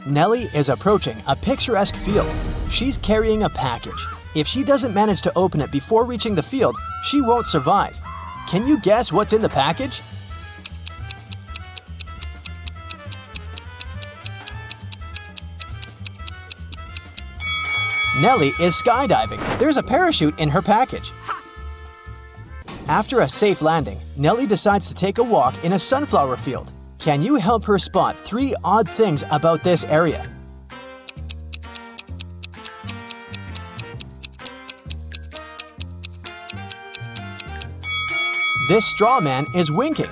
Nelly is approaching a picturesque field. She's carrying a package. If she doesn't manage to open it before reaching the field, she won't survive. Can you guess what's in the package? Nelly is skydiving. There's a parachute in her package. After a safe landing, Nelly decides to take a walk in a sunflower field. Can you help her spot 3 odd things about this area? This straw man is winking.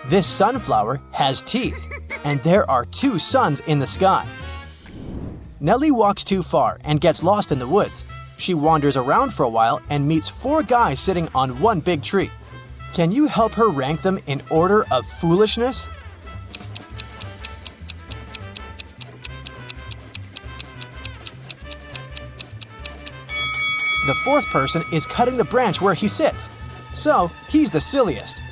This sunflower has teeth, and there are 2 suns in the sky. Nelly walks too far and gets lost in the woods. She wanders around for a while and meets 4 guys sitting on one big tree. Can you help her rank them in order of foolishness? The 4th person is cutting the branch where he sits, so he's the silliest.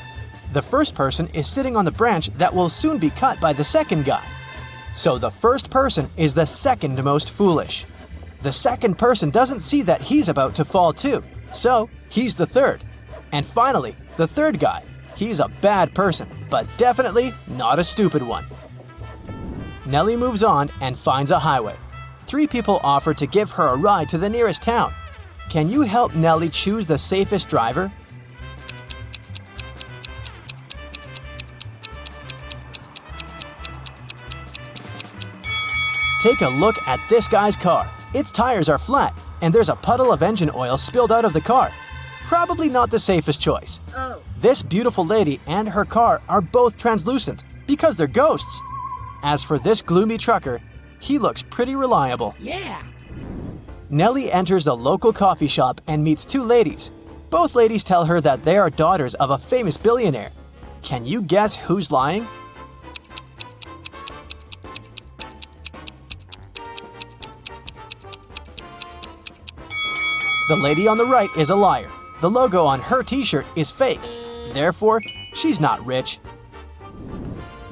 The first person is sitting on the branch that will soon be cut by the second guy. So the first person is the second most foolish. The second person doesn't see that he's about to fall too, so he's the third. And finally, the third guy. He's a bad person, but definitely not a stupid one. Nelly moves on and finds a highway. 3 people offer to give her a ride to the nearest town. Can you help Nelly choose the safest driver? Take a look at this guy's car. Its tires are flat, and there's a puddle of engine oil spilled out of the car. Probably not the safest choice. This beautiful lady and her car are both translucent because they're ghosts. As for this gloomy trucker, he looks pretty reliable. Yeah. Nelly enters a local coffee shop and meets 2 ladies. Both ladies tell her that they are daughters of a famous billionaire. Can you guess who's lying? The lady on the right is a liar. The logo on her t-shirt is fake. Therefore, she's not rich.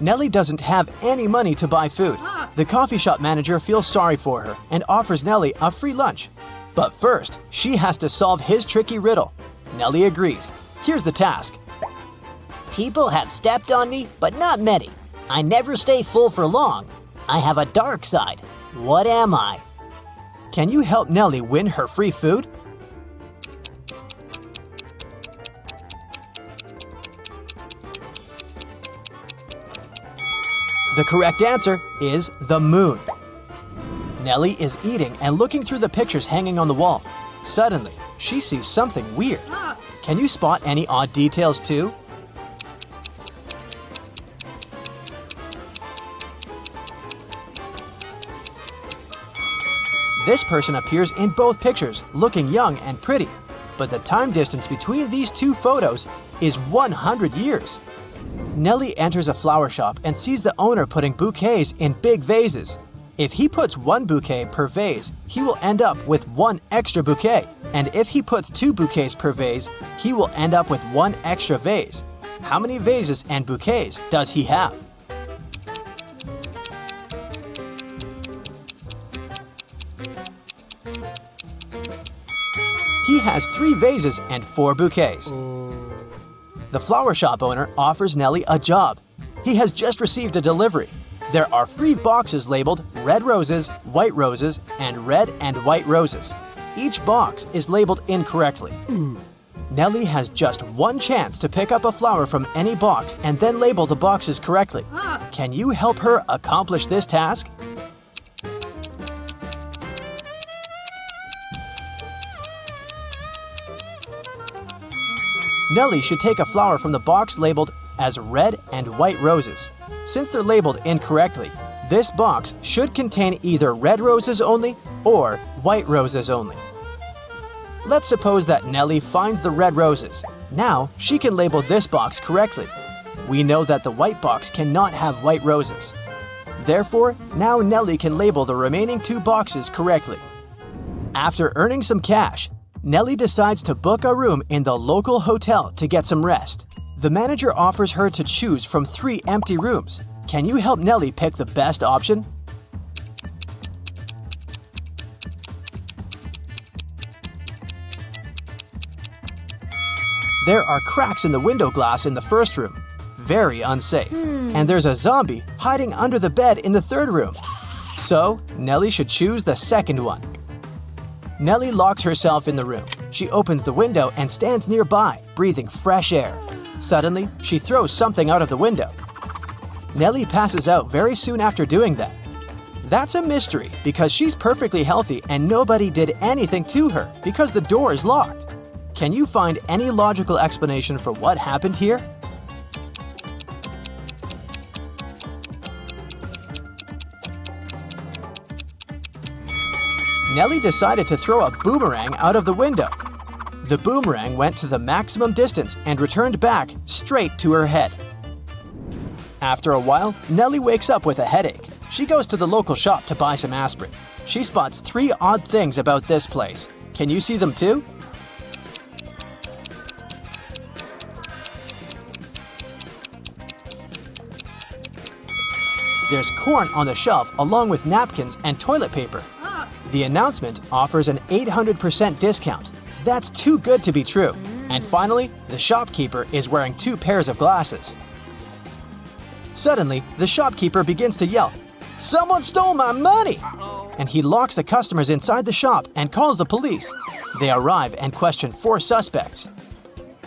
Nelly doesn't have any money to buy food. The coffee shop manager feels sorry for her and offers Nelly a free lunch. But first, she has to solve his tricky riddle. Nelly agrees. Here's the task. People have stepped on me, but not many. I never stay full for long. I have a dark side. What am I? Can you help Nelly win her free food? The correct answer is the moon. Nelly is eating and looking through the pictures hanging on the wall. Suddenly, she sees something weird. Can you spot any odd details too? This person appears in both pictures, looking young and pretty. But the time distance between these 2 photos is 100 years. Nelly enters a flower shop and sees the owner putting bouquets in big vases. If he puts 1 bouquet per vase, he will end up with 1 extra bouquet. And if he puts 2 bouquets per vase, he will end up with 1 extra vase. How many vases and bouquets does he have? He has 3 vases and 4 bouquets. The flower shop owner offers Nelly a job. He has just received a delivery. There are 3 boxes labeled red roses, white roses, and red and white roses. Each box is labeled incorrectly. Nelly has just 1 chance to pick up a flower from any box and then label the boxes correctly. Can you help her accomplish this task? Nelly should take a flower from the box labeled as red and white roses. Since they're labeled incorrectly, this box should contain either red roses only or white roses only. Let's suppose that Nelly finds the red roses. Now she can label this box correctly. We know that the white box cannot have white roses. Therefore, now Nelly can label the remaining 2 boxes correctly. After earning some cash, Nelly decides to book a room in the local hotel to get some rest. The manager offers her to choose from 3 empty rooms. Can you help Nelly pick the best option? There are cracks in the window glass in the first room. Very unsafe. And there's a zombie hiding under the bed in the third room. So, Nelly should choose the second one. Nelly locks herself in the room. She opens the window and stands nearby, breathing fresh air. Suddenly, she throws something out of the window. Nelly passes out very soon after doing that. That's a mystery because she's perfectly healthy and nobody did anything to her because the door is locked. Can you find any logical explanation for what happened here? Nelly decided to throw a boomerang out of the window. The boomerang went to the maximum distance and returned back straight to her head. After a while, Nelly wakes up with a headache. She goes to the local shop to buy some aspirin. She spots 3 odd things about this place. Can you see them too? There's corn on the shelf along with napkins and toilet paper. The announcement offers an 800% discount. That's too good to be true. And finally, the shopkeeper is wearing 2 pairs of glasses. Suddenly, the shopkeeper begins to yell, "Someone stole my money!" And he locks the customers inside the shop and calls the police. They arrive and question 4 suspects.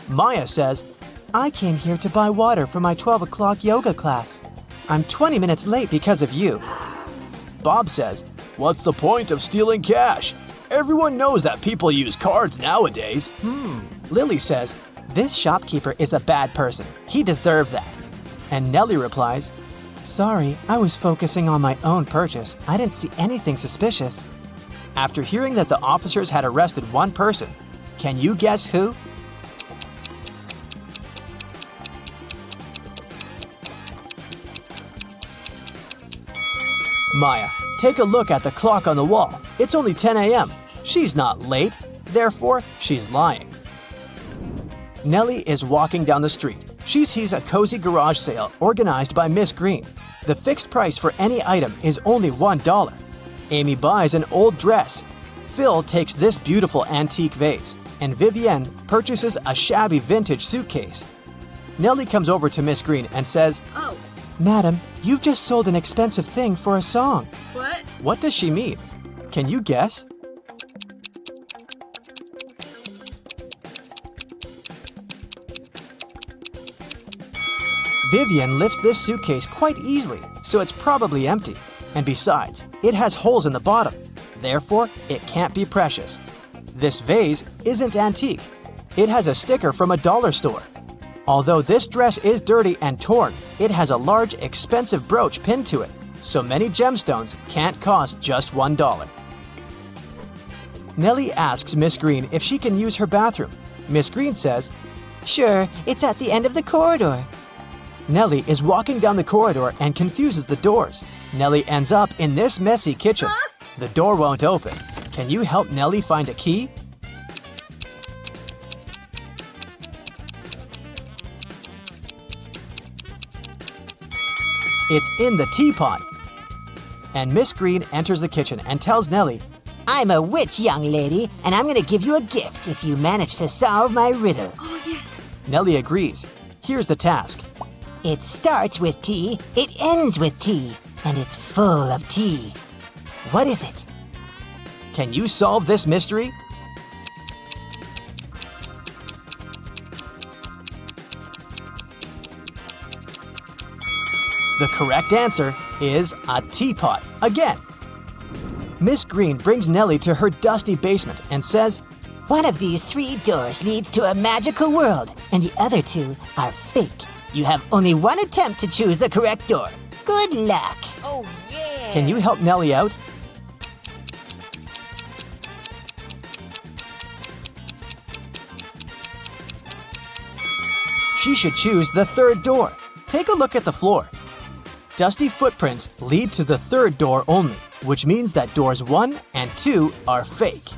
Maya says, "I came here to buy water for my 12 o'clock yoga class. I'm 20 minutes late because of you." Bob says, "What's the point of stealing cash? Everyone knows that people use cards nowadays." Lily says, "This shopkeeper is a bad person. He deserved that." And Nelly replies, "Sorry, I was focusing on my own purchase. I didn't see anything suspicious." After hearing that the officers had arrested one person, can you guess who? Maya, take a look at the clock on the wall. It's only 10 a.m. She's not late, therefore she's lying. Nelly is walking down the street. She sees a cozy garage sale organized by Miss Green. The fixed price for any item is only $1. Amy buys an old dress. Phil takes this beautiful antique vase, and Vivienne purchases a shabby vintage suitcase. Nelly comes over to Miss Green and says, "Oh, "Madam, you've just sold an expensive thing for a song." what? What does she mean? Can you guess? Vivienne lifts this suitcase quite easily, so it's probably empty. And besides, it has holes in the bottom. Therefore, it can't be precious. This vase isn't antique. It has a sticker from a dollar store. Although this dress is dirty and torn, it has a large, expensive brooch pinned to it. So many gemstones can't cost just $1. Nelly asks Miss Green if she can use her bathroom. Miss Green says, Sure, it's at the end of the corridor. Nelly is walking down the corridor and confuses the doors. Nelly ends up in this messy kitchen. The door won't open. Can you help Nelly find a key? It's in the teapot. And Miss Green enters the kitchen and tells Nelly, I'm a witch, young lady, and I'm gonna give you a gift if you manage to solve my riddle. Oh, yes. Nelly agrees. Here's the task. It starts with T, it ends with T, and it's full of tea. What is it? Can you solve this mystery? The correct answer is a teapot again. Miss Green brings Nelly to her dusty basement and says, One of these 3 doors leads to a magical world, and the other 2 are fake. You have only one attempt to choose the correct door. Good luck. Oh, yeah. Can you help Nelly out? She should choose the 3rd door. Take a look at the floor. Dusty footprints lead to the 3rd door only, which means that doors 1 and 2 are fake.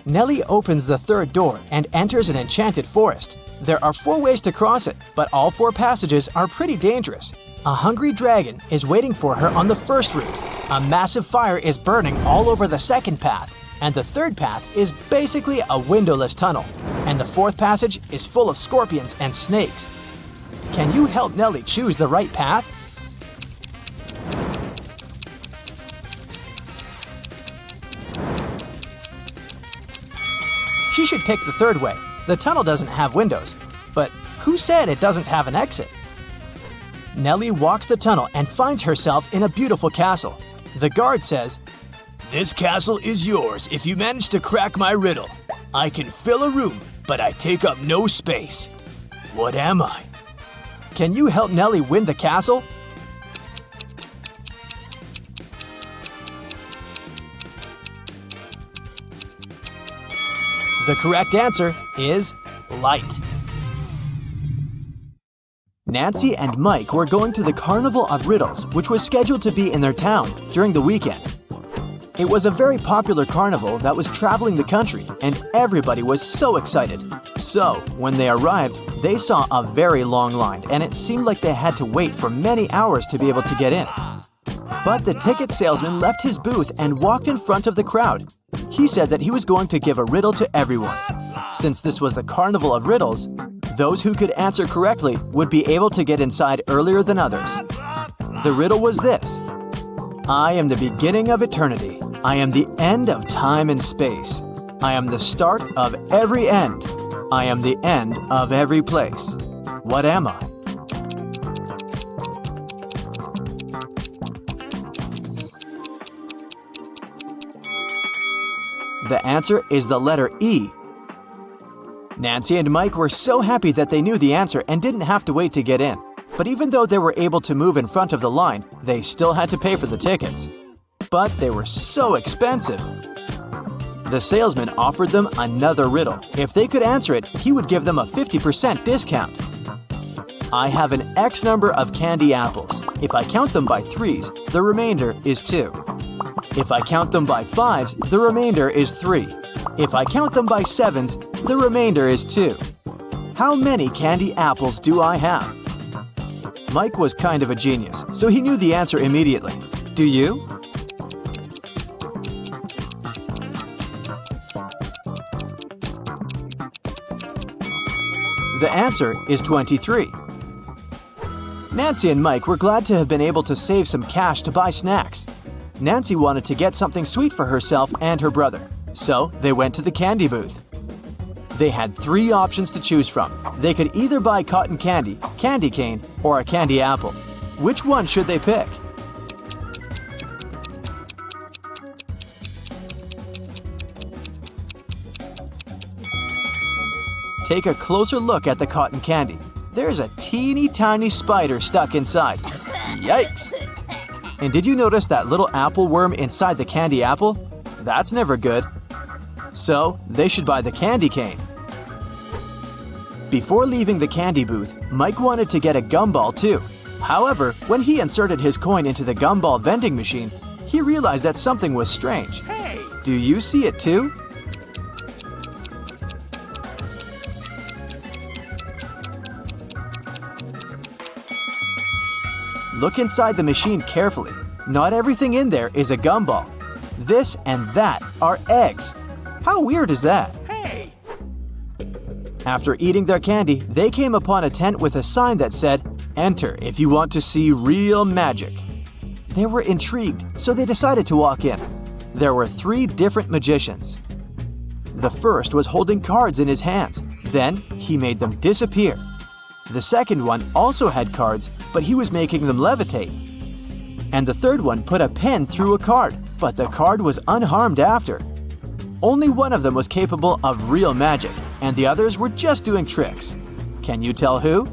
Nelly opens the 3rd door and enters an enchanted forest. There are 4 ways to cross it, but all 4 passages are pretty dangerous. A hungry dragon is waiting for her on the first route. A massive fire is burning all over the second path, and the third path is basically a windowless tunnel. And the fourth passage is full of scorpions and snakes. Can you help Nelly choose the right path? She should pick the third way. The tunnel doesn't have windows. But who said it doesn't have an exit? Nelly walks the tunnel and finds herself in a beautiful castle. The guard says, "This castle is yours if you manage to crack my riddle. I can fill a room, but I take up no space. What am I?" Can you help Nelly win the castle? The correct answer is light. Nancy and Mike were going to the Carnival of Riddles, which was scheduled to be in their town during the weekend. It was a very popular carnival that was traveling the country, and everybody was so excited. So, when they arrived, they saw a very long line, and it seemed like they had to wait for many hours to be able to get in. But the ticket salesman left his booth and walked in front of the crowd. He said that he was going to give a riddle to everyone. Since this was the Carnival of Riddles, those who could answer correctly would be able to get inside earlier than others. The riddle was this: I am the beginning of eternity. I am the end of time and space. I am the start of every end. I am the end of every place. What am I? The answer is the letter E. Nancy and Mike were so happy that they knew the answer and didn't have to wait to get in. But even though they were able to move in front of the line, they still had to pay for the tickets. But they were so expensive. The salesman offered them another riddle. If they could answer it, he would give them a 50% discount. I have an X number of candy apples. If I count them by threes, the remainder is 2. If I count them by fives, the remainder is 3. If I count them by sevens, the remainder is 2. How many candy apples do I have? Mike was kind of a genius, so he knew the answer immediately. Do you? The answer is 23. Nancy and Mike were glad to have been able to save some cash to buy snacks. Nancy wanted to get something sweet for herself and her brother, so they went to the candy booth. They had 3 options to choose from. They could either buy cotton candy, candy cane, or a candy apple. Which one should they pick? Take a closer look at the cotton candy. There's a teeny tiny spider stuck inside. Yikes! And did you notice that little apple worm inside the candy apple? That's never good. So, they should buy the candy cane. Before leaving the candy booth, Mike wanted to get a gumball too. However, when he inserted his coin into the gumball vending machine, he realized that something was strange. Hey! Do you see it too? Look inside the machine carefully. Not everything in there is a gumball. This and that are eggs. How weird is that? Hey! After eating their candy, they came upon a tent with a sign that said, "Enter if you want to see real magic." They were intrigued, so they decided to walk in. There were 3 different magicians. The first was holding cards in his hands. Then he made them disappear. The second one also had cards, but he was making them levitate. And the third one put a pen through a card, but the card was unharmed after. Only one of them was capable of real magic, and the others were just doing tricks. Can you tell who?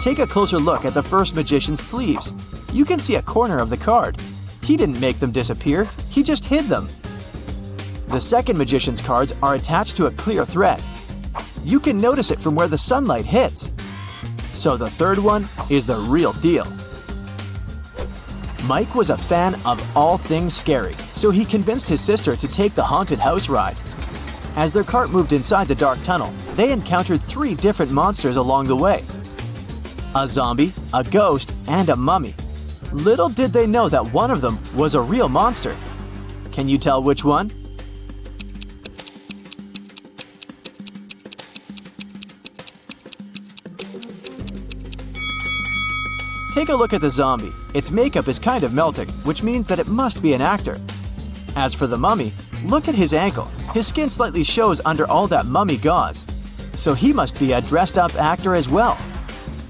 Take a closer look at the first magician's sleeves. You can see a corner of the card. He didn't make them disappear, he just hid them. The second magician's cards are attached to a clear thread. You can notice it from where the sunlight hits. So the third one is the real deal. Mike was a fan of all things scary, so he convinced his sister to take the haunted house ride. As their cart moved inside the dark tunnel, they encountered 3 different monsters along the way: a zombie, a ghost, and a mummy. Little did they know that one of them was a real monster. Can you tell which one? Take a look at the zombie. Its makeup is kind of melting, which means that it must be an actor. As for the mummy, look at his ankle. His skin slightly shows under all that mummy gauze. So he must be a dressed-up actor as well.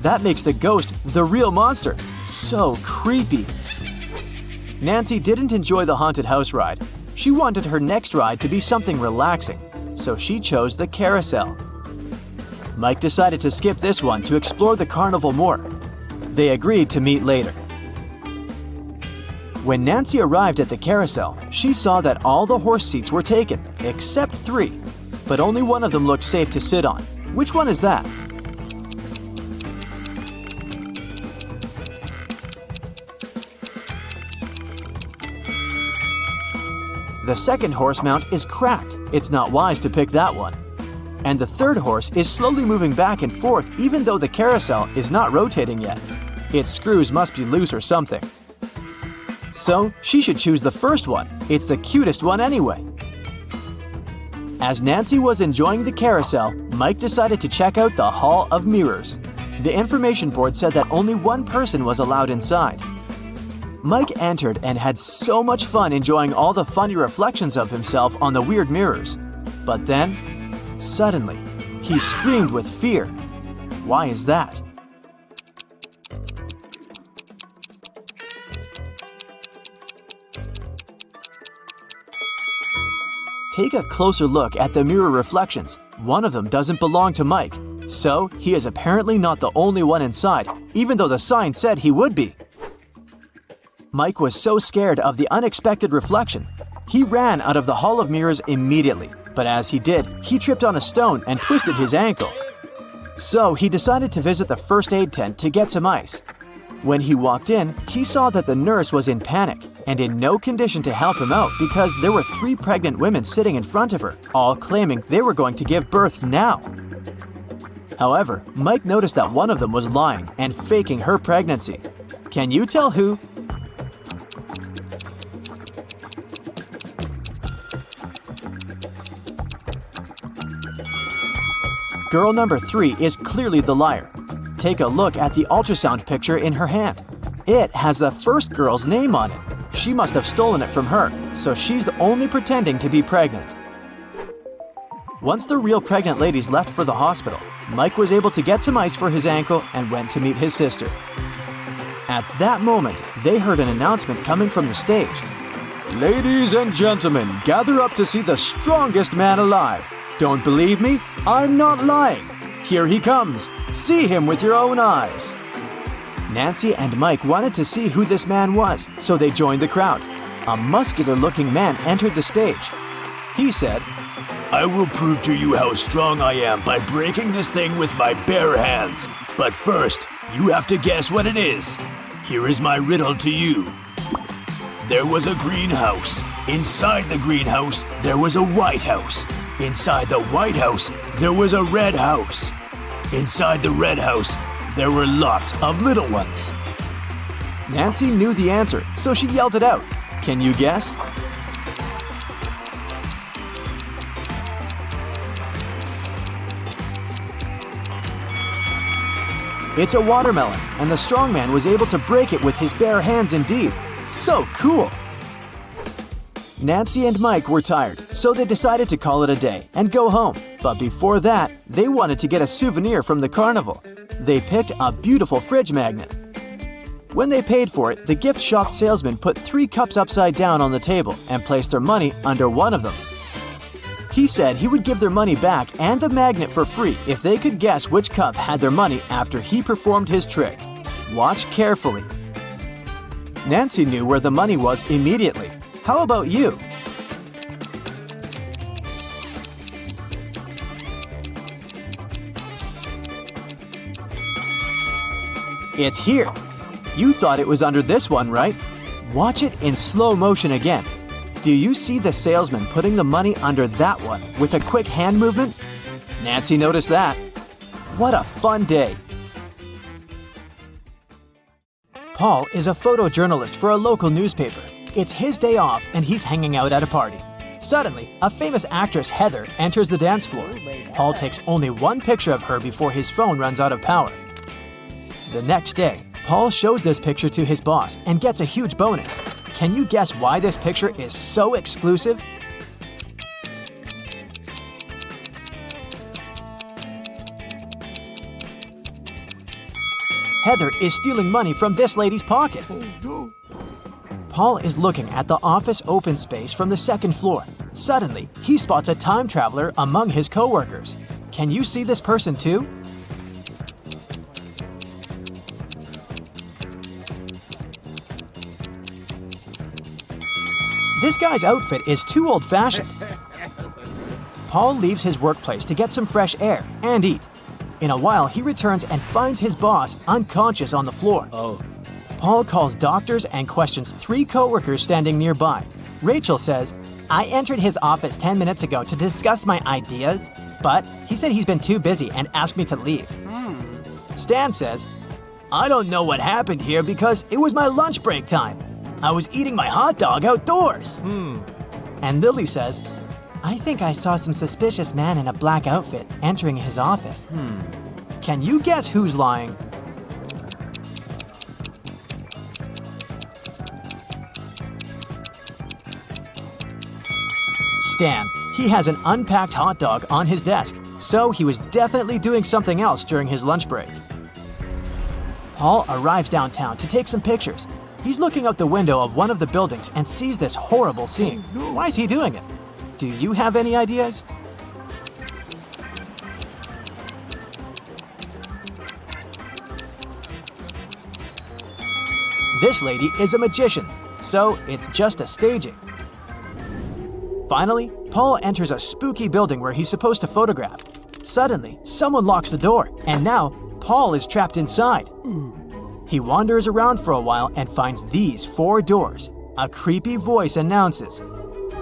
That makes the ghost the real monster. So creepy. Nancy didn't enjoy the haunted house ride. She wanted her next ride to be something relaxing, so she chose the carousel. Mike decided to skip this one to explore the carnival more. They agreed to meet later. When Nancy arrived at the carousel, she saw that all the horse seats were taken, except 3. But only one of them looked safe to sit on. Which one is that? The second horse mount is cracked. It's not wise to pick that one. And the third horse is slowly moving back and forth even though the carousel is not rotating yet. Its screws must be loose or something. So she should choose the first one. It's the cutest one anyway. As Nancy was enjoying the carousel, Mike decided to check out the Hall of Mirrors. The information board said that only one person was allowed inside. Mike entered and had so much fun enjoying all the funny reflections of himself on the weird mirrors. But then, suddenly, he screamed with fear. Why is that? Take a closer look at the mirror reflections. One of them doesn't belong to Mike, so he is apparently not the only one inside, even though the sign said he would be. Mike was so scared of the unexpected reflection. He ran out of the Hall of Mirrors immediately, but as he did, he tripped on a stone and twisted his ankle. So he decided to visit the first aid tent to get some ice. When he walked in, he saw that the nurse was in panic and in no condition to help him out because there were 3 pregnant women sitting in front of her, all claiming they were going to give birth now. However, Mike noticed that one of them was lying and faking her pregnancy. Can you tell who? Girl number 3 is clearly the liar. Take a look at the ultrasound picture in her hand. It has the first girl's name on it. She must have stolen it from her, so she's only pretending to be pregnant. Once the real pregnant ladies left for the hospital, Mike was able to get some ice for his ankle and went to meet his sister. At that moment, they heard an announcement coming from the stage. Ladies and gentlemen, gather up to see the strongest man alive. Don't believe me? I'm not lying. Here he comes. See him with your own eyes. Nancy and Mike wanted to see who this man was, so they joined the crowd. A muscular-looking man entered the stage. He said, "I will prove to you how strong I am by breaking this thing with my bare hands. But first, you have to guess what it is. Here is my riddle to you. There was a greenhouse. Inside the greenhouse, there was a white house. Inside the white house, there was a red house. Inside the red house, there were lots of little ones." Nancy knew the answer, so she yelled it out. Can you guess? It's a watermelon, and the strong man was able to break it with his bare hands indeed. So cool! Nancy and Mike were tired, so they decided to call it a day and go home. But before that, they wanted to get a souvenir from the carnival. They picked a beautiful fridge magnet. When they paid for it, the gift shop salesman put 3 cups upside down on the table and placed their money under one of them. He said he would give their money back and the magnet for free if they could guess which cup had their money after he performed his trick. Watch carefully. Nancy knew where the money was immediately. How about you? It's here. You thought it was under this one, right? Watch it in slow motion again. Do you see the salesman putting the money under that one with a quick hand movement? Nancy noticed that. What a fun day. Paul is a photojournalist for a local newspaper. It's his day off and he's hanging out at a party. Suddenly, a famous actress, Heather, enters the dance floor. Paul takes only one picture of her before his phone runs out of power. The next day, Paul shows this picture to his boss and gets a huge bonus. Can you guess why this picture is so exclusive? Heather is stealing money from this lady's pocket. Paul is looking at the office open space from the second floor. Suddenly, he spots a time traveler among his coworkers. Can you see this person too? This guy's outfit is too old-fashioned. Paul leaves his workplace to get some fresh air and eat. In a while, he returns and finds his boss unconscious on the floor. Paul calls doctors and questions 3 coworkers standing nearby. Rachel says, "I entered his office 10 minutes ago to discuss my ideas, but he said he's been too busy and asked me to leave." Stan says, "I don't know what happened here because it was my lunch break time. I was eating my hot dog outdoors." And Lily says, "I think I saw some suspicious man in a black outfit entering his office." Can you guess who's lying? Stan. He has an unpacked hot dog on his desk, so he was definitely doing something else during his lunch break. Paul arrives downtown to take some pictures. He's looking out the window of one of the buildings and sees this horrible scene. Why is he doing it? Do you have any ideas? This lady is a magician, so it's just a staging. Finally, Paul enters a spooky building where he's supposed to photograph. Suddenly, someone locks the door, and now Paul is trapped inside. He wanders around for a while and finds these 4 doors. A creepy voice announces,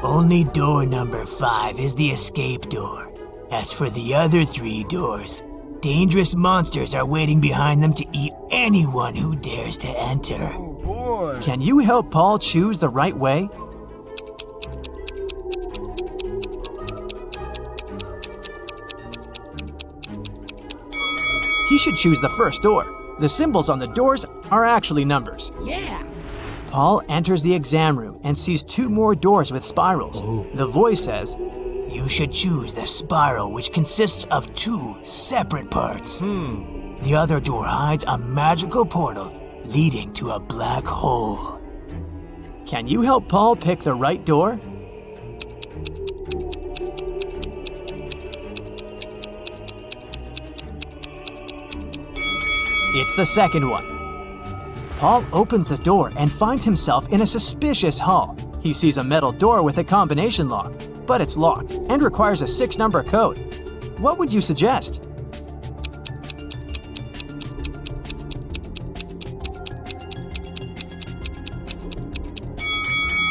Only door number 5 is the escape door. As for the other 3 doors, dangerous monsters are waiting behind them to eat anyone who dares to enter. Can you help Paul choose the right way? He should choose the first door. The symbols on the doors are actually numbers. Yeah. Paul enters the exam room and sees 2 more doors with spirals. The voice says, You should choose the spiral, which consists of 2 separate parts. The other door hides a magical portal leading to a black hole. Can you help Paul pick the right door? It's the second one. Paul opens the door and finds himself in a suspicious hall. He sees a metal door with a combination lock, but it's locked and requires a 6-number code. What would you suggest?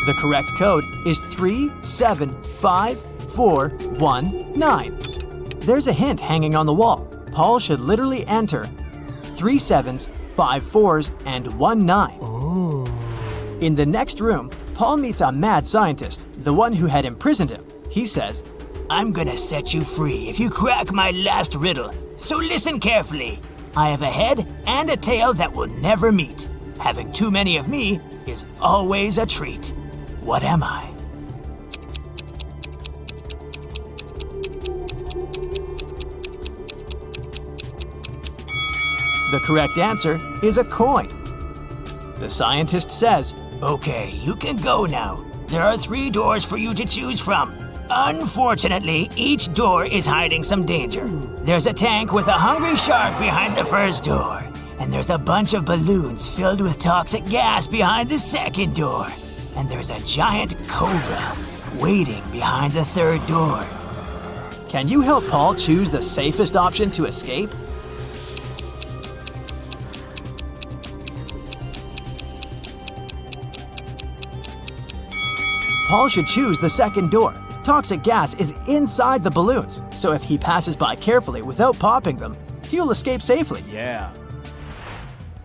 The correct code is 375419. There's a hint hanging on the wall. Paul should literally enter 3 7s, 5 4s, and 1 9. In the next room, Paul meets a mad scientist, the one who had imprisoned him. He says, I'm gonna set you free if you crack my last riddle, so listen carefully. I have a head and a tail that will never meet. Having too many of me is always a treat. What am I? The correct answer is a coin. The scientist says, Okay, you can go now. There are 3 doors for you to choose from. Unfortunately, each door is hiding some danger. There's a tank with a hungry shark behind the first door, and there's a bunch of balloons filled with toxic gas behind the second door, and there's a giant cobra waiting behind the third door. Can you help Paul choose the safest option to escape? Paul should choose the second door. Toxic gas is inside the balloons, so if he passes by carefully without popping them, he'll escape safely.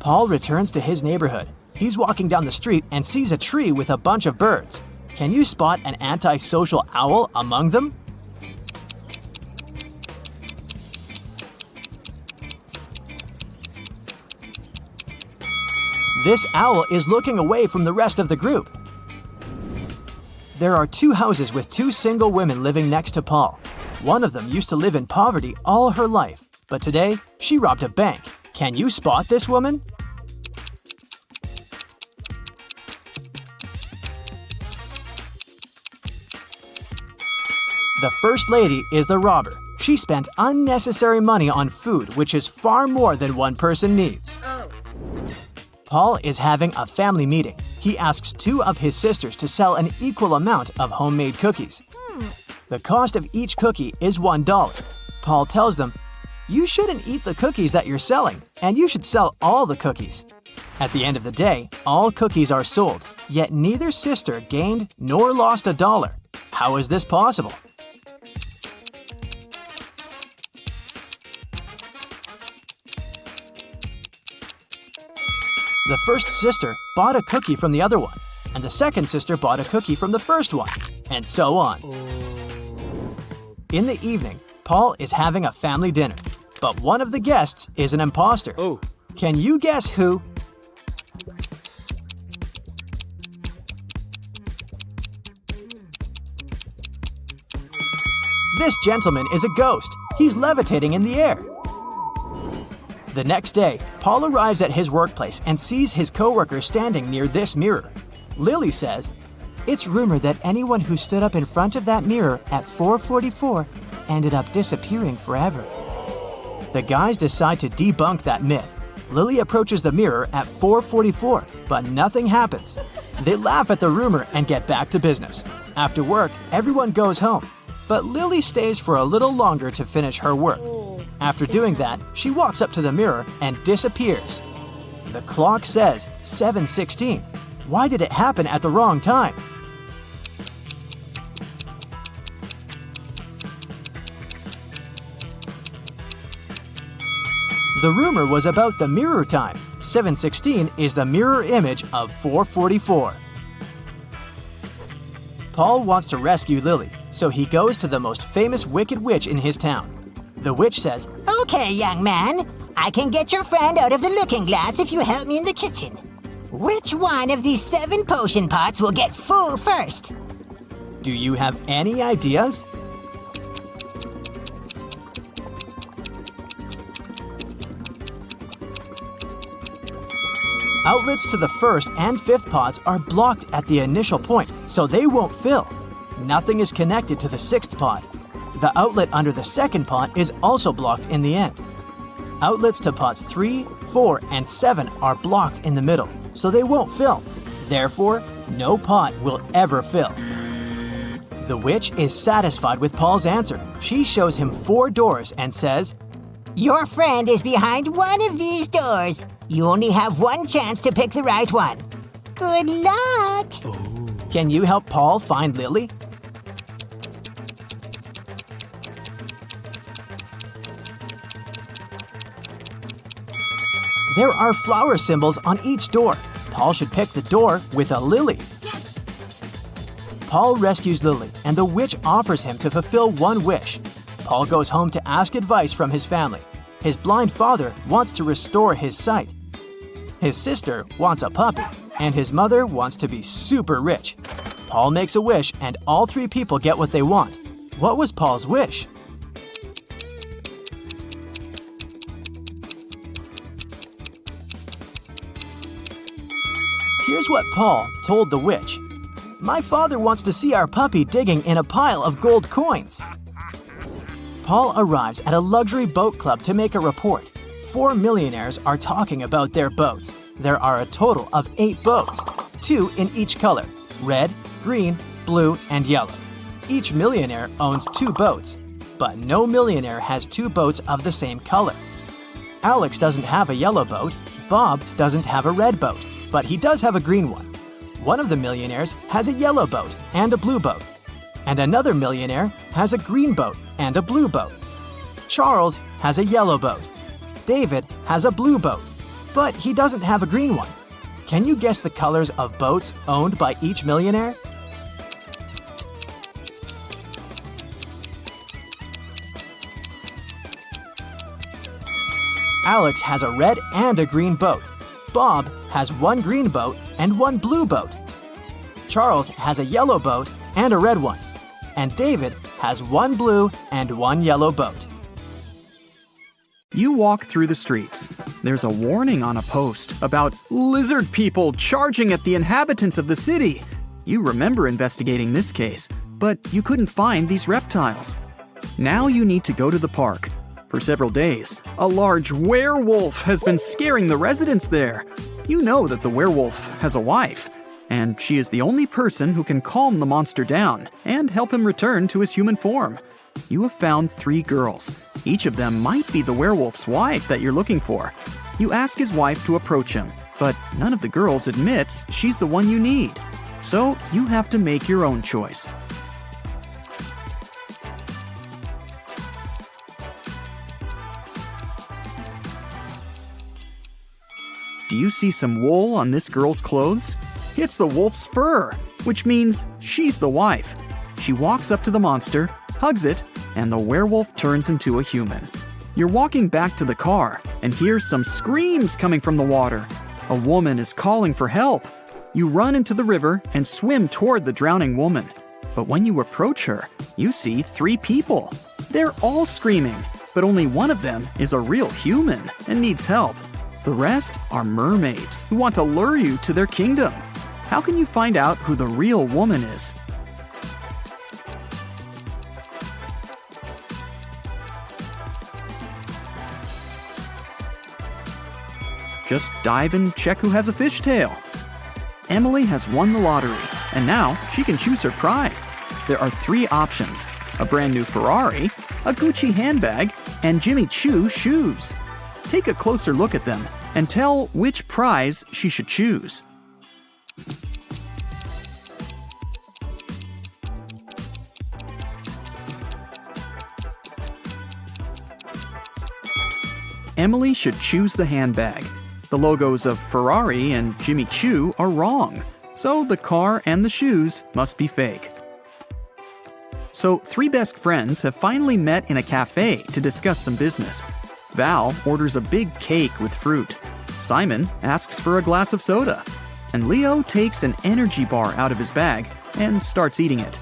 Paul returns to his neighborhood. He's walking down the street and sees a tree with a bunch of birds. Can you spot an antisocial owl among them? This owl is looking away from the rest of the group. There are 2 houses with 2 single women living next to Paul. One of them used to live in poverty all her life, but today she robbed a bank. Can you spot this woman? The first lady is the robber. She spent unnecessary money on food, which is far more than one person needs. Paul is having a family meeting. He asks 2 of his sisters to sell an equal amount of homemade cookies. The cost of each cookie is $1. Paul tells them, "You shouldn't eat the cookies that you're selling, and you should sell all the cookies." At the end of the day, all cookies are sold, yet neither sister gained nor lost $1. How is this possible? The first sister bought a cookie from the other one, and the second sister bought a cookie from the first one, and so on. In the evening, Paul is having a family dinner, but one of the guests is an imposter. Can you guess who? This gentleman is a ghost. He's levitating in the air. The next day, Paul arrives at his workplace and sees his coworker standing near this mirror. Lily says, "It's rumored that anyone who stood up in front of that mirror at 4:44 ended up disappearing forever." The guys decide to debunk that myth. Lily approaches the mirror at 4:44, but nothing happens. They laugh at the rumor and get back to business. After work, everyone goes home, but Lily stays for a little longer to finish her work. After doing that, she walks up to the mirror and disappears. The clock says 7:16. Why did it happen at the wrong time? The rumor was about the mirror time. 7:16 is the mirror image of 4:44. Paul wants to rescue Lily, so he goes to the most famous wicked witch in his town. The witch says, "Okay, young man, I can get your friend out of the looking glass if you help me in the kitchen. Which one of these 7 potion pots will get full first?" "Do you have any ideas?" Outlets to the first and fifth pots are blocked at the initial point, so they won't fill. Nothing is connected to the sixth pot. The outlet under the second pot is also blocked in the end. Outlets to pots 3, 4, and 7 are blocked in the middle, so they won't fill. Therefore, no pot will ever fill. The witch is satisfied with Paul's answer. She shows him 4 doors and says, "Your friend is behind one of these doors. You only have one chance to pick the right one. Good luck!" "Can you help Paul find Lily?" There are flower symbols on each door. Paul should pick the door with a lily. Yes! Paul rescues Lily, and the witch offers him to fulfill one wish. Paul goes home to ask advice from his family. His blind father wants to restore his sight. His sister wants a puppy, and his mother wants to be super rich. Paul makes a wish, and all 3 people get what they want. What was Paul's wish? Here's what Paul told the witch. "My father wants to see our puppy digging in a pile of gold coins." Paul arrives at a luxury boat club to make a report. 4 millionaires are talking about their boats. There are a total of 8 boats, 2 in each color, red, green, blue, and yellow. Each millionaire owns 2 boats, but no millionaire has 2 boats of the same color. Alex doesn't have a yellow boat, Bob doesn't have a red boat, but he does have a green one. One of the millionaires has a yellow boat and a blue boat, and another millionaire has a green boat and a blue boat. Charles has a yellow boat. David has a blue boat, but he doesn't have a green one. Can you guess the colors of boats owned by each millionaire? Alex has a red and a green boat. Bob has one green boat and one blue boat. Charles has a yellow boat and a red one. And David has one blue and one yellow boat. You walk through the streets. There's a warning on a post about lizard people charging at the inhabitants of the city. You remember investigating this case, but you couldn't find these reptiles. Now you need to go to the park. For several days, a large werewolf has been scaring the residents there. You know that the werewolf has a wife, and she is the only person who can calm the monster down and help him return to his human form. You have found 3 girls. Each of them might be the werewolf's wife that you're looking for. You ask his wife to approach him, but none of the girls admits she's the one you need. So you have to make your own choice. Do you see some wool on this girl's clothes? It's the wolf's fur, which means she's the wife. She walks up to the monster, hugs it, and the werewolf turns into a human. You're walking back to the car and hear some screams coming from the water. A woman is calling for help. You run into the river and swim toward the drowning woman. But when you approach her, you see 3 people. They're all screaming, but only one of them is a real human and needs help. The rest are mermaids who want to lure you to their kingdom. How can you find out who the real woman is? Just dive and check who has a fishtail. Emily has won the lottery, and now she can choose her prize. There are 3 options: a brand new Ferrari, a Gucci handbag, and Jimmy Choo shoes. Take a closer look at them and tell which prize she should choose. Emily should choose the handbag. The logos of Ferrari and Jimmy Choo are wrong, so the car and the shoes must be fake. So 3 best friends have finally met in a cafe to discuss some business. Val orders a big cake with fruit. Simon asks for a glass of soda. And Leo takes an energy bar out of his bag and starts eating it.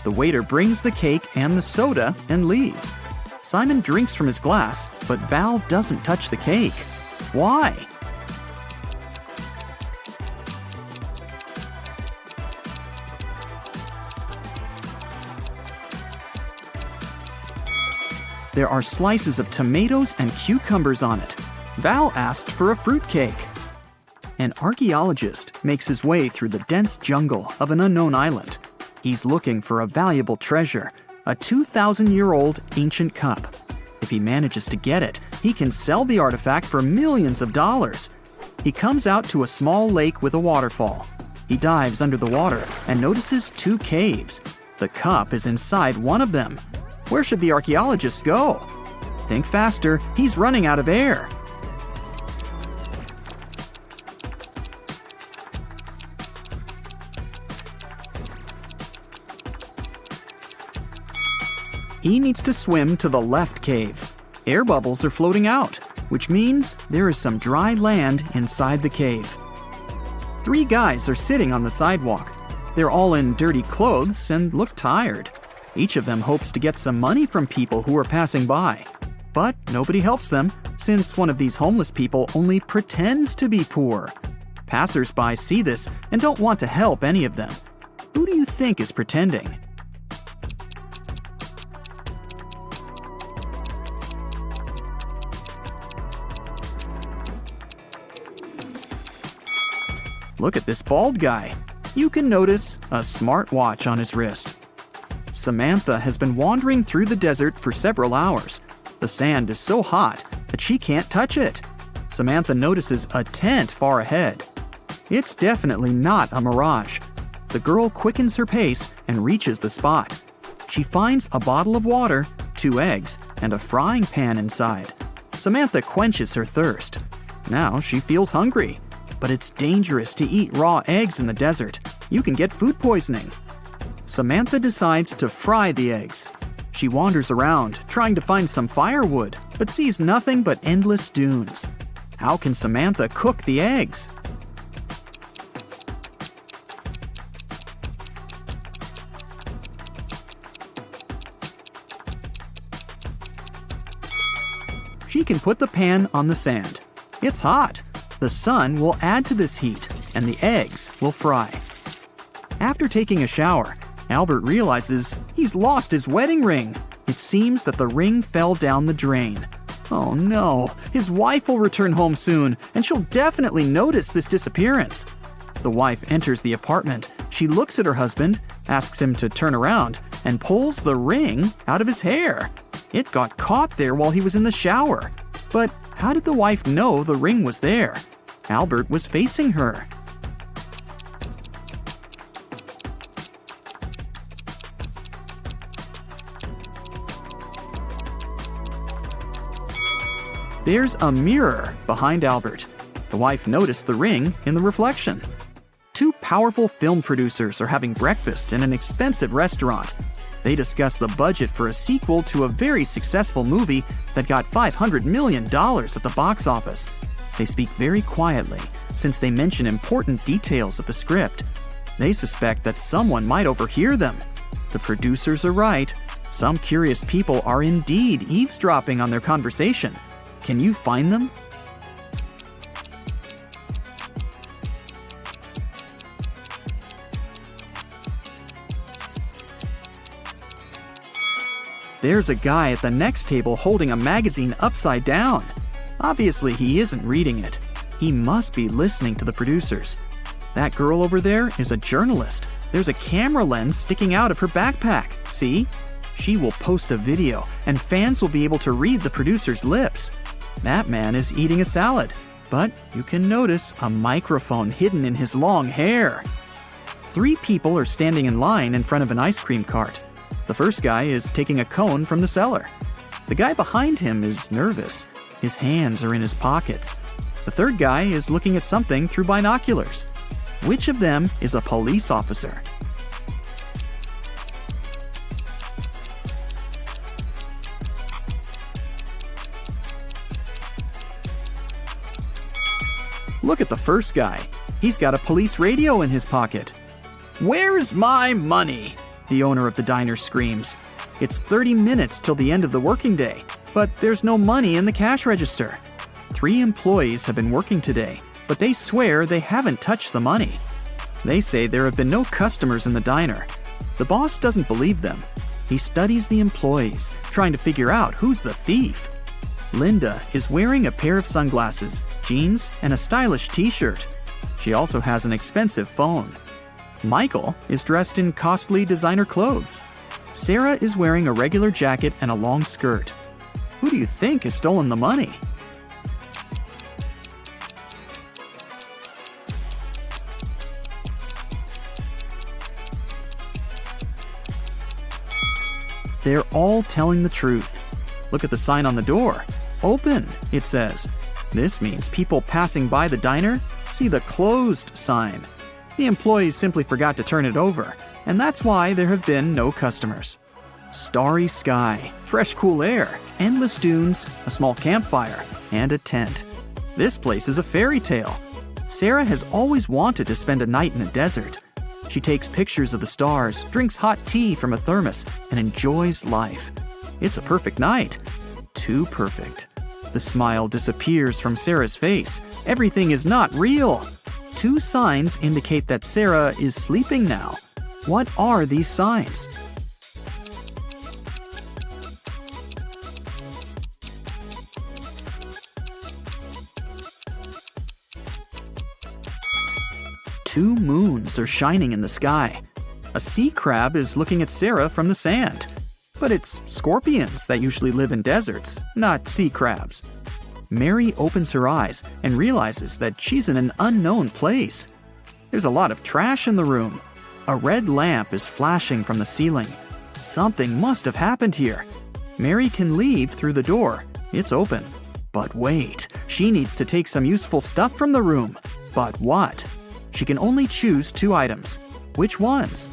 The waiter brings the cake and the soda and leaves. Simon drinks from his glass, but Val doesn't touch the cake. Why? There are slices of tomatoes and cucumbers on it. Val asked for a fruitcake. An archaeologist makes his way through the dense jungle of an unknown island. He's looking for a valuable treasure, a 2,000-year-old ancient cup. If he manages to get it, he can sell the artifact for millions of dollars. He comes out to a small lake with a waterfall. He dives under the water and notices 2 caves. The cup is inside one of them. Where should the archaeologist go? Think faster, he's running out of air. He needs to swim to the left cave. Air bubbles are floating out, which means there is some dry land inside the cave. 3 guys are sitting on the sidewalk. They're all in dirty clothes and look tired. Each of them hopes to get some money from people who are passing by. But nobody helps them, since one of these homeless people only pretends to be poor. Passers-by see this and don't want to help any of them. Who do you think is pretending? Look at this bald guy. You can notice a smartwatch on his wrist. Samantha has been wandering through the desert for several hours. The sand is so hot that she can't touch it. Samantha notices a tent far ahead. It's definitely not a mirage. The girl quickens her pace and reaches the spot. She finds a bottle of water, 2 eggs, and a frying pan inside. Samantha quenches her thirst. Now she feels hungry. But it's dangerous to eat raw eggs in the desert. You can get food poisoning. Samantha decides to fry the eggs. She wanders around, trying to find some firewood, but sees nothing but endless dunes. How can Samantha cook the eggs? She can put the pan on the sand. It's hot. The sun will add to this heat, and the eggs will fry. After taking a shower, Albert realizes he's lost his wedding ring. It seems that the ring fell down the drain. Oh no, his wife will return home soon, and she'll definitely notice this disappearance. The wife enters the apartment. She looks at her husband, asks him to turn around, and pulls the ring out of his hair. It got caught there while he was in the shower. But how did the wife know the ring was there? Albert was facing her. There's a mirror behind Albert. The wife noticed the ring in the reflection. Two powerful film producers are having breakfast in an expensive restaurant. They discuss the budget for a sequel to a very successful movie that got $500 million at the box office. They speak very quietly, since they mention important details of the script. They suspect that someone might overhear them. The producers are right. Some curious people are indeed eavesdropping on their conversation. Can you find them? There's a guy at the next table holding a magazine upside down. Obviously, he isn't reading it. He must be listening to the producers. That girl over there is a journalist. There's a camera lens sticking out of her backpack. See? She will post a video, and fans will be able to read the producer's lips. That man is eating a salad, but you can notice a microphone hidden in his long hair. 3 people are standing in line in front of an ice cream cart. The first guy is taking a cone from the seller. The guy behind him is nervous. His hands are in his pockets. The third guy is looking at something through binoculars. Which of them is a police officer? Look at the first guy. He's got a police radio in his pocket. "Where's my money?" the owner of the diner screams. It's 30 minutes till the end of the working day, but there's no money in the cash register. 3 employees have been working today, but they swear they haven't touched the money. They say there have been no customers in the diner. The boss doesn't believe them. He studies the employees, trying to figure out who's the thief. Linda is wearing a pair of sunglasses, jeans, and a stylish t-shirt. She also has an expensive phone. Michael is dressed in costly designer clothes. Sarah is wearing a regular jacket and a long skirt. Who do you think has stolen the money? They're all telling the truth. Look at the sign on the door. Open, it says. This means people passing by the diner see the closed sign. The employees simply forgot to turn it over, and that's why there have been no customers. Starry sky, fresh cool air, endless dunes, a small campfire, and a tent. This place is a fairy tale. Sarah has always wanted to spend a night in a desert. She takes pictures of the stars, drinks hot tea from a thermos, and enjoys life. It's a perfect night. Too perfect. The smile disappears from Sarah's face. Everything is not real. 2 signs indicate that Sarah is sleeping now. What are these signs? Two moons are shining in the sky. A sea crab is looking at Sarah from the sand. But it's scorpions that usually live in deserts, not sea crabs. Mary opens her eyes and realizes that she's in an unknown place. There's a lot of trash in the room. A red lamp is flashing from the ceiling. Something must have happened here. Mary can leave through the door. It's open. But wait, She needs to take some useful stuff from the room. But what? She can only choose 2 items. Which ones?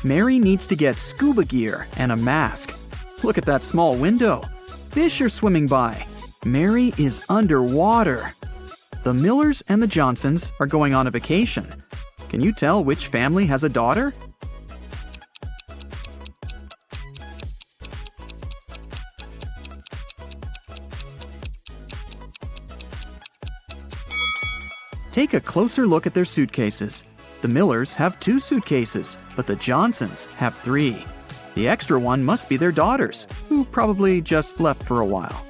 Mary needs to get scuba gear and a mask. Look at that small window. Fish are swimming by. Mary is underwater. The Millers and the Johnsons are going on a vacation. Can you tell which family has a daughter? Take a closer look at their suitcases. The Millers have 2 suitcases, but the Johnsons have 3. The extra one must be their daughters, who probably just left for a while.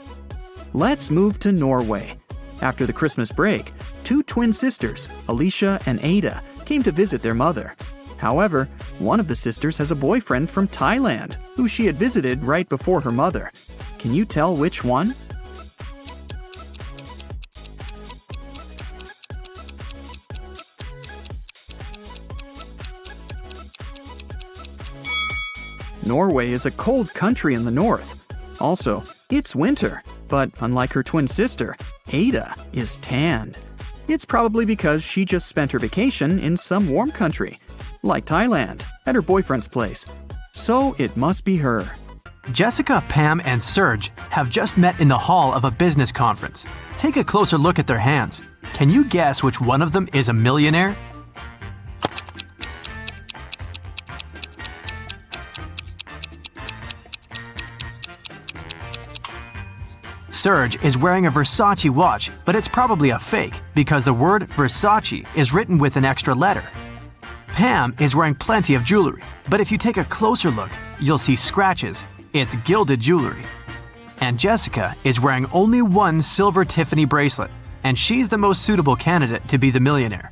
Let's move to Norway. After the Christmas break, 2 twin sisters, Alicia and Ada, came to visit their mother. However, one of the sisters has a boyfriend from Thailand, who she had visited right before her mother. Can you tell which one? Norway is a cold country in the north. Also, it's winter, but unlike her twin sister, Ada is tanned. It's probably because she just spent her vacation in some warm country, like Thailand, at her boyfriend's place. So it must be her. Jessica, Pam, and Serge have just met in the hall of a business conference. Take a closer look at their hands. Can you guess which one of them is a millionaire? Serge is wearing a Versace watch, but it's probably a fake because the word Versace is written with an extra letter. Pam is wearing plenty of jewelry, but if you take a closer look, you'll see scratches. It's gilded jewelry. And Jessica is wearing only one silver Tiffany bracelet, and she's the most suitable candidate to be the millionaire.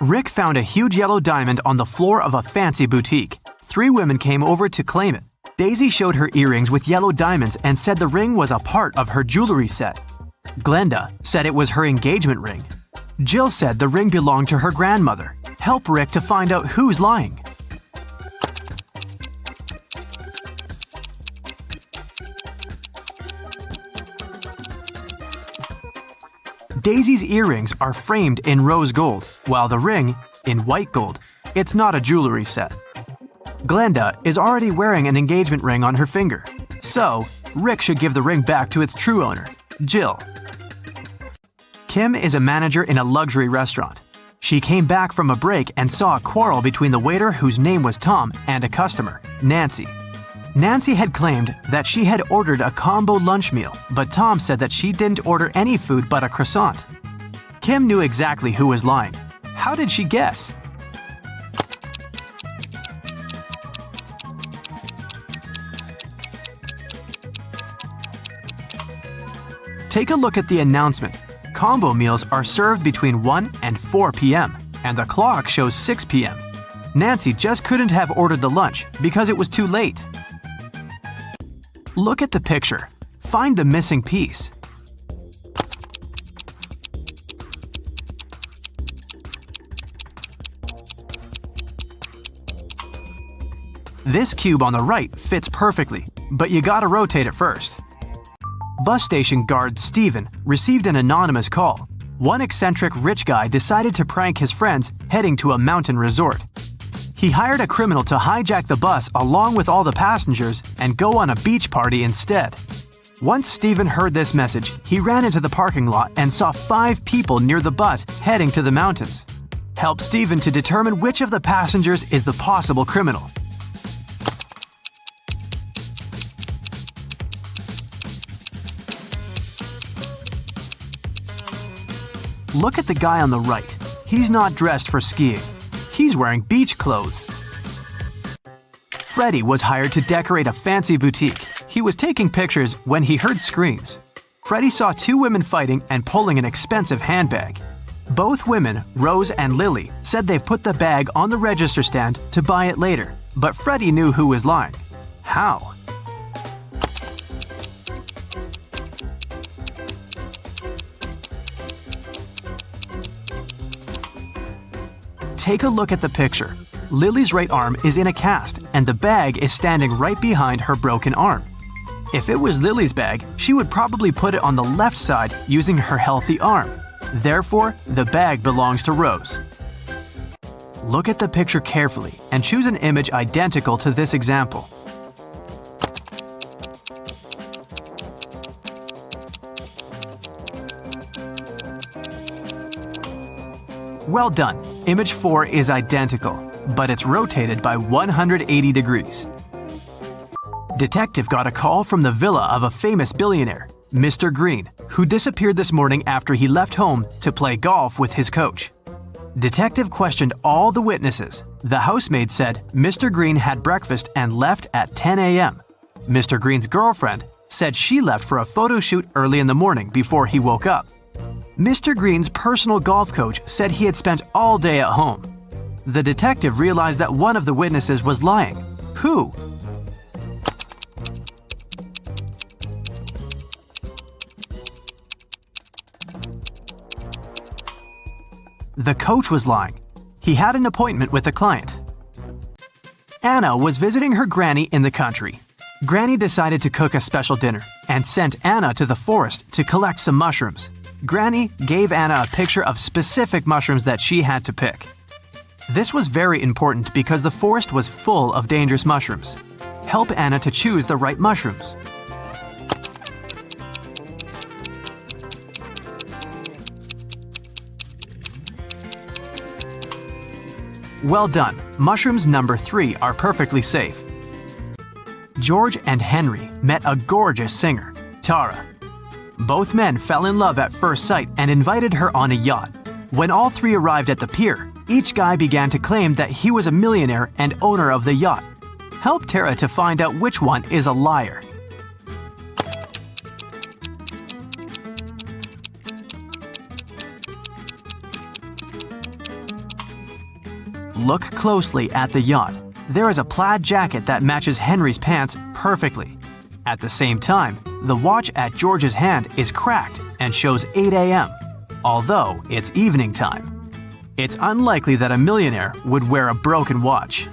Rick found a huge yellow diamond on the floor of a fancy boutique. 3 women came over to claim it. Daisy showed her earrings with yellow diamonds and said the ring was a part of her jewelry set. Glenda said it was her engagement ring. Jill said the ring belonged to her grandmother. Help Rick to find out who's lying. Daisy's earrings are framed in rose gold, while the ring in white gold. It's not a jewelry set. Glenda is already wearing an engagement ring on her finger. So, Rick should give the ring back to its true owner, Jill. Kim is a manager in a luxury restaurant. She came back from a break and saw a quarrel between the waiter whose name was Tom and a customer, Nancy. Nancy had claimed that she had ordered a combo lunch meal, but Tom said that she didn't order any food but a croissant. Kim knew exactly who was lying. How did she guess? Take a look at the announcement. Combo meals are served between 1 and 4 p.m., and the clock shows 6 p.m. Nancy just couldn't have ordered the lunch because it was too late. Look at the picture. Find the missing piece. This cube on the right fits perfectly, but you gotta rotate it first. Bus station guard Steven received an anonymous call. One eccentric rich guy decided to prank his friends heading to a mountain resort. He hired a criminal to hijack the bus along with all the passengers and go on a beach party instead. Once Steven heard this message, he ran into the parking lot and saw 5 people near the bus heading to the mountains. Help Steven to determine which of the passengers is the possible criminal. Look at the guy on the right. He's not dressed for skiing. He's wearing beach clothes. Freddie was hired to decorate a fancy boutique. He was taking pictures when he heard screams. Freddie saw 2 women fighting and pulling an expensive handbag. Both women, Rose and Lily, said they've put the bag on the register stand to buy it later, but Freddie knew who was lying. How? Take a look at the picture. Lily's right arm is in a cast, and the bag is standing right behind her broken arm. If it was Lily's bag, she would probably put it on the left side using her healthy arm. Therefore, the bag belongs to Rose. Look at the picture carefully and choose an image identical to this example. Well done. Image 4 is identical, but it's rotated by 180 degrees. Detective got a call from the villa of a famous billionaire, Mr. Green, who disappeared this morning after he left home to play golf with his coach. Detective questioned all the witnesses. The housemaid said Mr. Green had breakfast and left at 10 a.m. Mr. Green's girlfriend said she left for a photo shoot early in the morning before he woke up. Mr. Green's personal golf coach said he had spent all day at home. The detective realized that one of the witnesses was lying. Who? The coach was lying. He had an appointment with a client. Anna was visiting her granny in the country. Granny decided to cook a special dinner and sent Anna to the forest to collect some mushrooms. Granny gave Anna a picture of specific mushrooms that she had to pick. This was very important because the forest was full of dangerous mushrooms. Help Anna to choose the right mushrooms. Well done. Mushrooms number 3 are perfectly safe. George and Henry met a gorgeous singer, Tara. Both men fell in love at first sight and invited her on a yacht. When all three arrived at the pier, each guy began to claim that he was a millionaire and owner of the yacht. Help Tara to find out which one is a liar. Look closely at the yacht. There is a plaid jacket that matches Henry's pants perfectly. At the same time, the watch at George's hand is cracked and shows 8 a.m., although it's evening time. It's unlikely that a millionaire would wear a broken watch.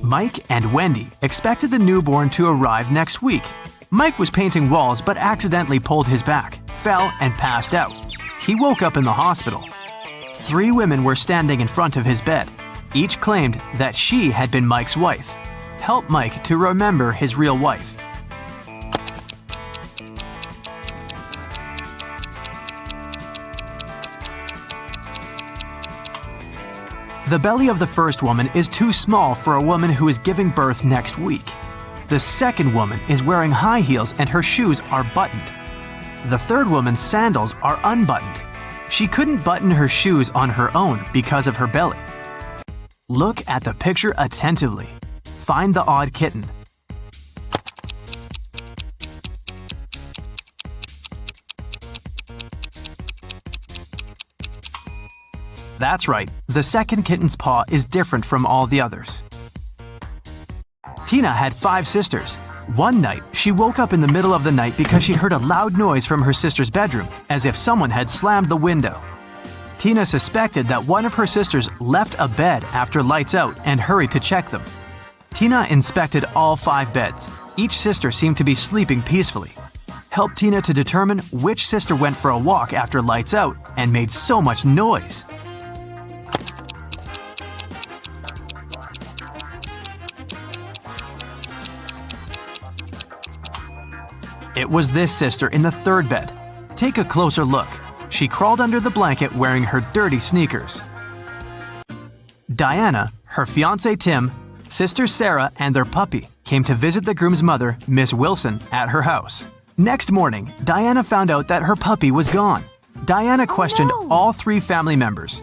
Mike and Wendy expected the newborn to arrive next week. Mike was painting walls but accidentally pulled his back, fell, and passed out. He woke up in the hospital. 3 women were standing in front of his bed. Each claimed that she had been Mike's wife. Help Mike to remember his real wife. The belly of the first woman is too small for a woman who is giving birth next week. The second woman is wearing high heels and her shoes are buttoned. The third woman's sandals are unbuttoned. She couldn't button her shoes on her own because of her belly. Look at the picture attentively. Find the odd kitten. That's right, the second kitten's paw is different from all the others. Tina had 5 sisters. One night, she woke up in the middle of the night because she heard a loud noise from her sister's bedroom, as if someone had slammed the window. Tina suspected that one of her sisters left a bed after lights out and hurried to check them. Tina inspected all 5 beds. Each sister seemed to be sleeping peacefully. Help Tina to determine which sister went for a walk after lights out and made so much noise. It was this sister in the 3rd bed. Take a closer look. She crawled under the blanket wearing her dirty sneakers. Diana, her fiancé Tim, sister Sarah, and their puppy came to visit the groom's mother, Miss Wilson, at her house. Next morning, Diana found out that her puppy was gone. Diana questioned all 3 family members.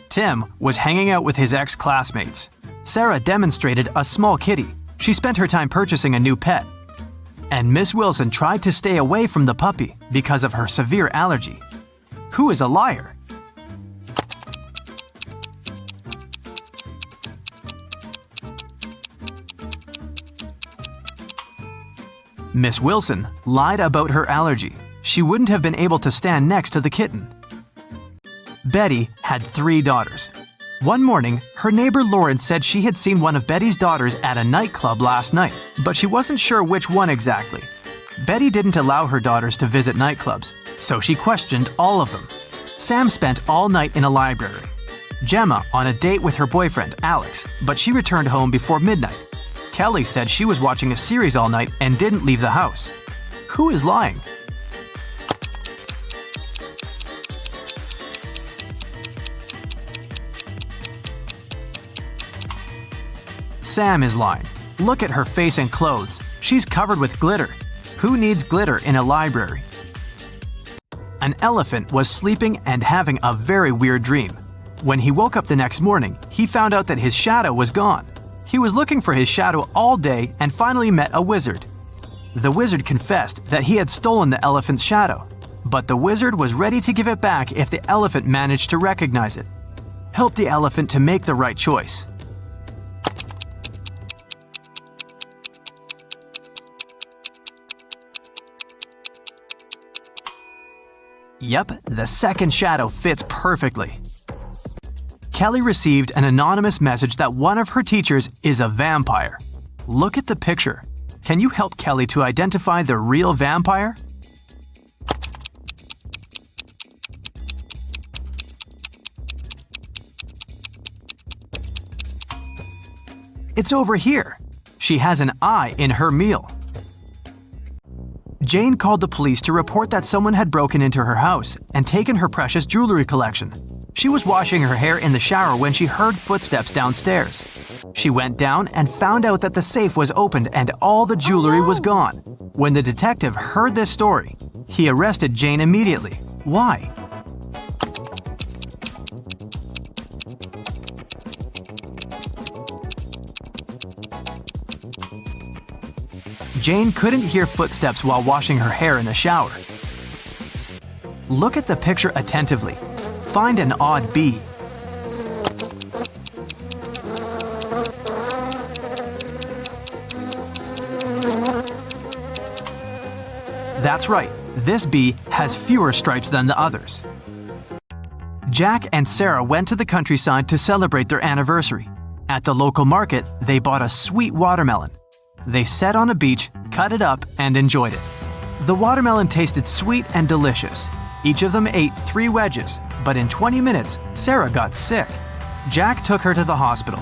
Tim was hanging out with his ex-classmates. Sarah demonstrated a small kitty. She spent her time purchasing a new pet. And Miss Wilson tried to stay away from the puppy because of her severe allergy. Who is a liar? Miss Wilson lied about her allergy. She wouldn't have been able to stand next to the kitten. Betty had 3 daughters. One morning, her neighbor Lauren said she had seen one of Betty's daughters at a nightclub last night, but she wasn't sure which one exactly. Betty didn't allow her daughters to visit nightclubs, so she questioned all of them. Sam spent all night in a library. Gemma on a date with her boyfriend, Alex, but she returned home before midnight. Kelly said she was watching a series all night and didn't leave the house. Who is lying? Sam is lying. Look at her face and clothes. She's covered with glitter. Who needs glitter in a library? An elephant was sleeping and having a very weird dream. When he woke up the next morning, he found out that his shadow was gone. He was looking for his shadow all day and finally met a wizard. The wizard confessed that he had stolen the elephant's shadow, but the wizard was ready to give it back if the elephant managed to recognize it. Help the elephant to make the right choice. Yep, the second shadow fits perfectly. Kelly received an anonymous message that one of her teachers is a vampire. Look at the picture. Can you help Kelly to identify the real vampire? It's over here. She has an eye in her meal. Jane called the police to report that someone had broken into her house and taken her precious jewelry collection. She was washing her hair in the shower when she heard footsteps downstairs. She went down and found out that the safe was opened and all the jewelry was gone. When the detective heard this story, he arrested Jane immediately. Why? Jane couldn't hear footsteps while washing her hair in the shower. Look at the picture attentively. Find an odd bee. That's right, this bee has fewer stripes than the others. Jack and Sarah went to the countryside to celebrate their anniversary. At the local market, they bought a sweet watermelon. They sat on a beach, cut it up, and enjoyed it. The watermelon tasted sweet and delicious. Each of them ate 3 wedges, but in 20 minutes, Sarah got sick. Jack took her to the hospital.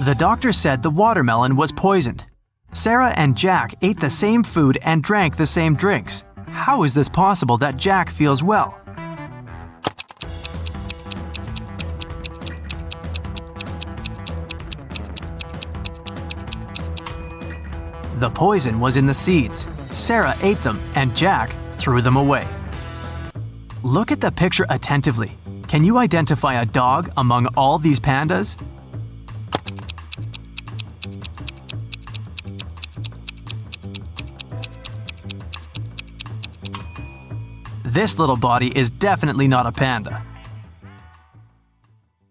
The doctor said the watermelon was poisoned. Sarah and Jack ate the same food and drank the same drinks. How is this possible that Jack feels well? The poison was in the seeds. Sarah ate them and Jack threw them away. Look at the picture attentively. Can you identify a dog among all these pandas? This little body is definitely not a panda.